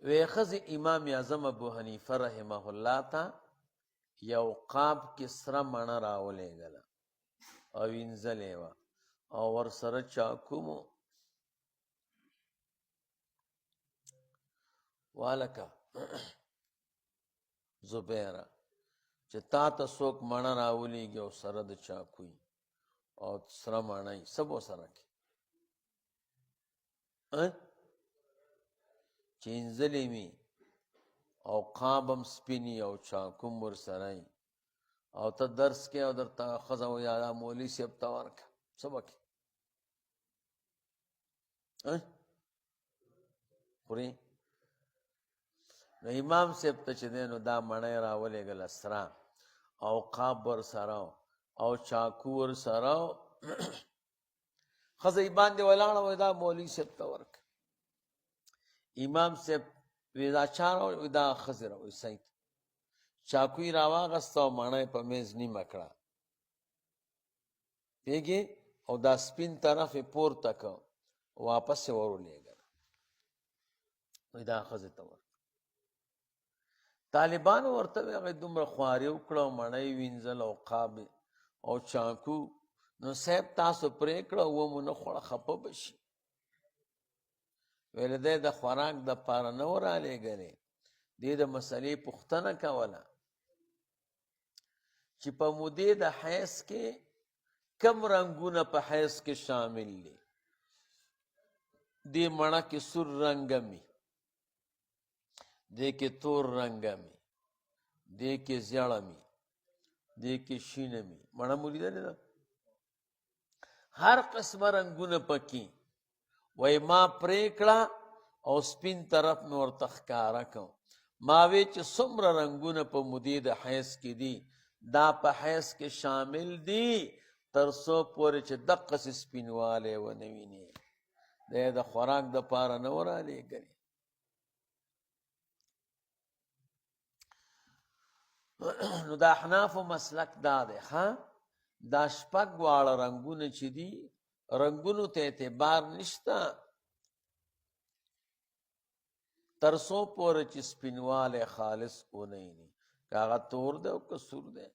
وی خزی امام اعظم ابو حنیفه رحمه الله تا یو قاب کې سره مڼه راولېږله او وینځلې وه او ورسره چاکو مو والکه زبیره چې تا ته څوک مڼه راولېږي او سره د چاکوی او سره مڼی څه به ورسره کې چې انځلې مې او قاب هم سپینی او چاکو هم ورسره او ته درس کې او درته ښځه وایي دا مولوي صاحب ته ورکړه څه به کې خورې نو امام صاحب ته چې دی نو دا مڼۍ راولېږله سره او قاب ورسره او چاکو ورسره ښځه یې باندې ولاړه وایي دا مولوي صاحب ته ورکړه امام صاحب وی دا چا راوړې دا ښځې راوړې صحیح چاکو یې راواغسته او مڼۍ په میز نیمه کړه پوهېږې او دا سپین طرف یې پورته کړ واپس یې ورولېږله وایي دا ښځې ته ورکړه طالبانو ورته وی هغې دومره خواري وکړه او مڼۍ وینځل او قاب او چاکو نو صاحب تاسو پرېکړه و مو نه خوړه خفه به شي ویل دی د خوراک دپاره نه و رالېږلې دې د مسلې پوښتنه کوله چې په مودې د حیض کې کم رنګونه په حیض کې شامل دي دې مڼه کې سور رنګه مي دې کې تور رنګه مي دې کې زیړه مي دې کې شینه مي مڼه مو لیدلې ده هر قسمه رنګونه پکې وای ما پریکړه او سپین طرف مې ورته ښکاره کړ ما وی چې څومره رنګونه په مودې د حیض کې دي دا په حیض کې شامل دي تر څو پورې چې دقسې سپینوالی ونه وینې دی د خوراک دپاره نه و رالېږلې نو د احنافو مسلک دا دی دا شپږ واړه رنګونه چې دي رنګونو ته اعتبار نشته تر څو پورې چې سپینوالی خالص ونه ویني که هغه تور دی او که سور دی